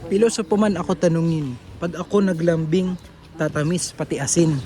Pilosopo man ako tanungin, pag ako naglambing, tatamis pati asin.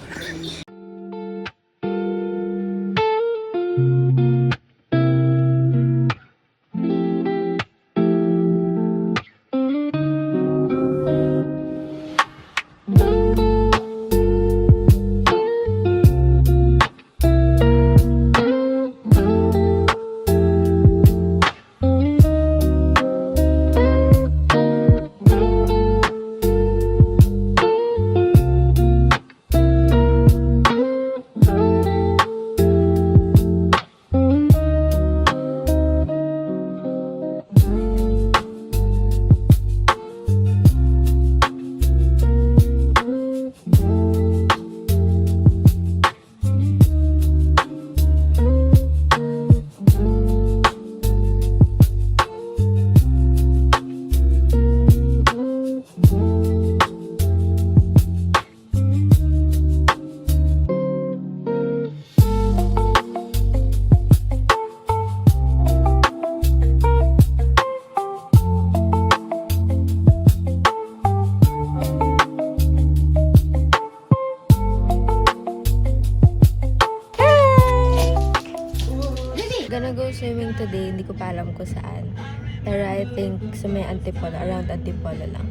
Gonna go swimming today, hindi ko pa alam kung saan. Pero I think sa may Antipolo, around Antipolo lang.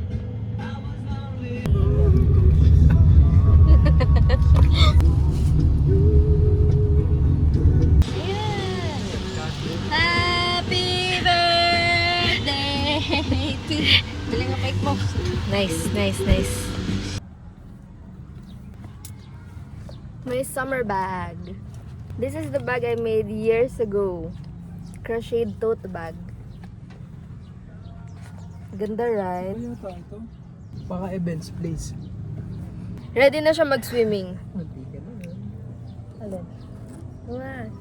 Yeah! Happy birthday to you. Dali nga fake mo. Nice, nice, nice. My summer bag. This is the bag I made years ago. Crocheted tote bag. Ganda, right? Ano ito? Baka events place. Ready na siya mag-swimming. Hindi ka na. Alin? What?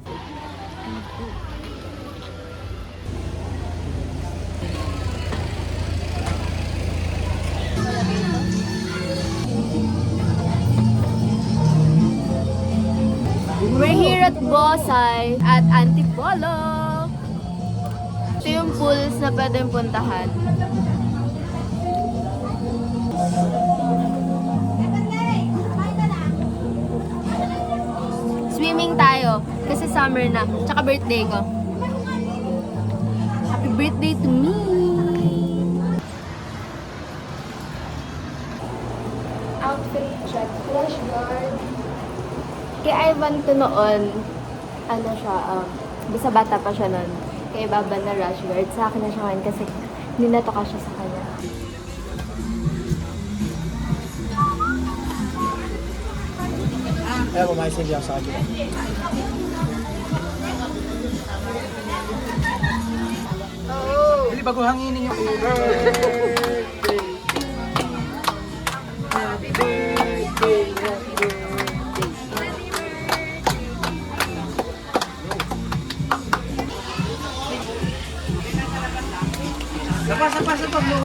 We're here at Bosay at Antipolo. Ito yung pools na pwedeng puntahan. Swimming tayo kasi summer na. Tsaka birthday ko. Happy birthday to me! Outfit check. Flash guard. Kay Ivan to noon, ano siya, basta bata pa siya noon. Kay Baba na rush guard. Sa akin na siya ngayon kasi ninatoka siya sa kanya. Kaya kumain siya sa akin. Oh! Dili bago hanginin yung Sapa.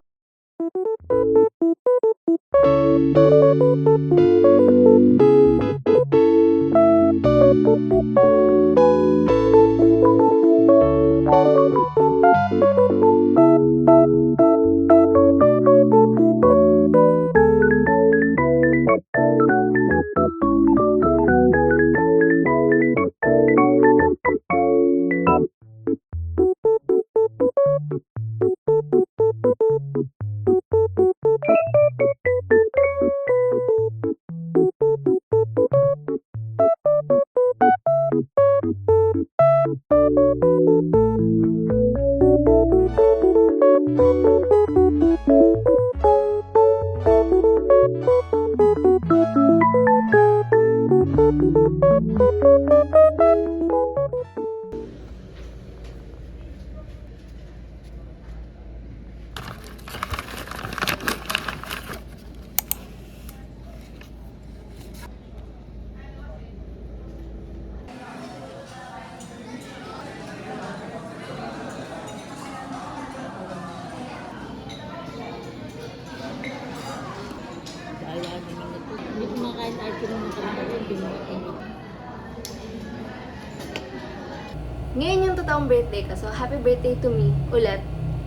Ngayon yung totoong birthday ko. So, happy birthday to me ulit.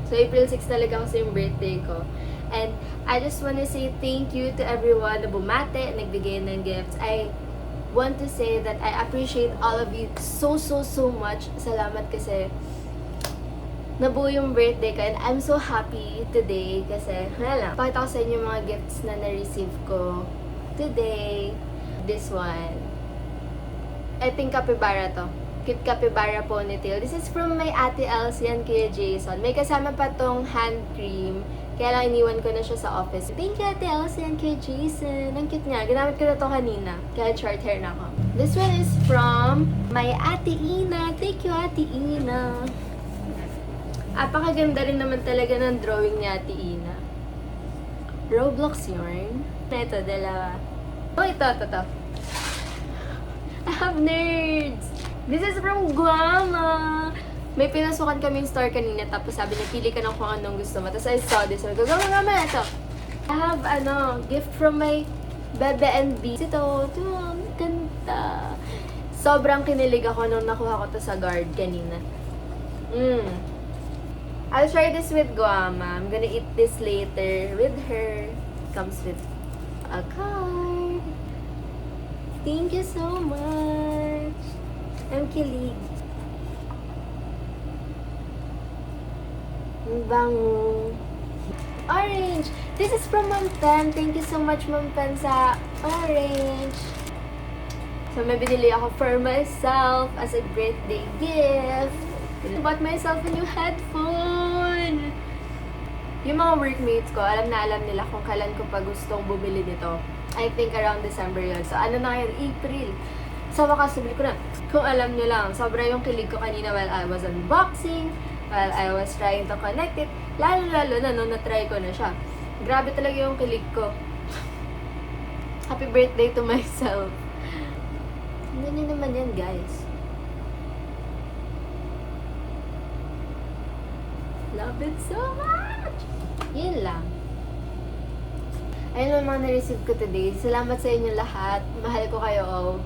So, April 6 talaga kasi yung birthday ko. And I just wanna say thank you to everyone na bumate, nagbigay ng gifts. I want to say that I appreciate all of you so much. Salamat kasi nabuo yung birthday ko. And I'm so happy today kasi, wala lang. Pakita ko sa inyo yung mga gifts na na-receive ko today. This one. I think capybara to. Cute capybara ponytail. This is from my ate Elsie and Kuya Jason. May kasama pa tong hand cream. Kaya lang iniwan ko na siya sa office. Thank you ate Elsie and Kuya Jason. Ang cute niya. Ginamit ko na to kanina. Kaya short hair na ako. This one is from my ate Ina. Thank you ate Ina. Apakaganda rin naman talaga ng drawing ni ate Ina. Roblox yarn. Ito, dalawa. Oh, ito. I have nerds! This is from Guama! May pinasukan kaming store kanina, tapos sabi niya, pili ka ng kung anong gusto mo. Tapos I saw this, sabi ko, Guama, ito. I have, gift from my Bebe and B. Ito, ang ganda. Sobrang kinilig ako nung nakuha ko to sa guard kanina. I'll share this with Guama. I'm gonna eat this later with her. Comes with a card. Thank you so much. I'm kilig. Ang bango. Orange. This is from Ma'am Pen. Thank you so much, Ma'am Pen, sa orange. So, may binili ako for myself as a birthday gift. I bought myself a new headphone. Yung mga workmates ko, alam nila kung kailan ko pa gustong bumili nito. I think around December yun. So, ano na ngayon? April. Sa wakas, sabi ko na, kung alam nyo lang, sobra yung kilig ko kanina while I was unboxing, while I was trying to connect it. Lalo na nung na-try ko na siya. Grabe talaga yung kilig ko. Happy birthday to myself. Tingnan nyo naman yan, guys. Love it so much! Yun lang. Ayun lang mga na-receive ko today. Salamat sa inyo lahat. Mahal ko kayo all.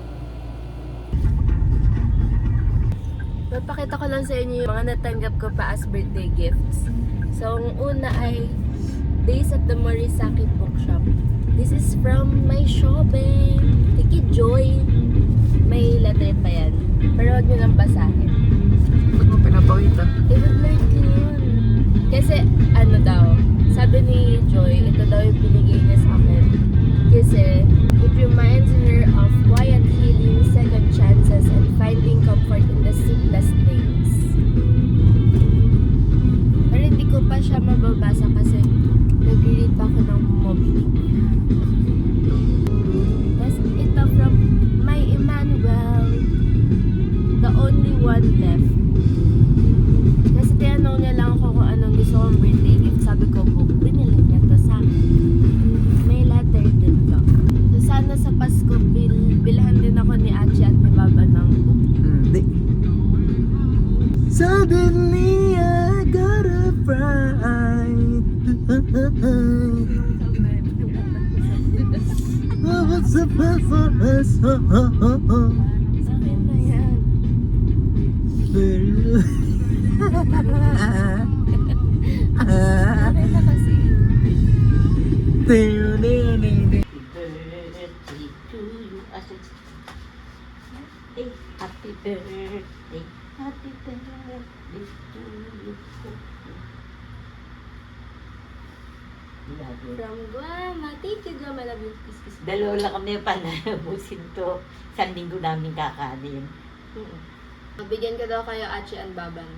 Papakita ko lang sa inyo yung mga natanggap ko pa as birthday gifts. So, ang una ay Days at the Morisaki Bookshop. This is from my shopping. Tiki Joy. May letter pa yan. Pero huwag nyo lang basahin. Ba't mo pinapawita? I would like yun. Kasi, ano daw, sabi ni Joy, ito daw yung binigay niya sa akin. Kasi, it reminds her of quiet healing, second chances, and finding comfort in the simplest things. Pero hindi ko pa siya mababasa kasi nag-read pa ako ng Moby. Tapos, ito from my Emmanuel, the only one left. Kasi tinanong niya lang ako kung anong gusto kong birthday gift. Sabi ko, book. Binili niya to sa akin. May letter din to. So sana sa Pasko, bilhan din ako ni Achi at ni Baba ng book. Hindi. Suddenly I got a fright. What was the best for us? Sa akin na yan. Sa akin na kasi. Happy birthday, happy birthday to you. Love you. From Guama. Thank you, Guama. Love you. Kiss, kiss. Dalawa lang kami panabusin to. Isang linggo namin kakanin. Bigyan ko daw kayo Achi and Baban.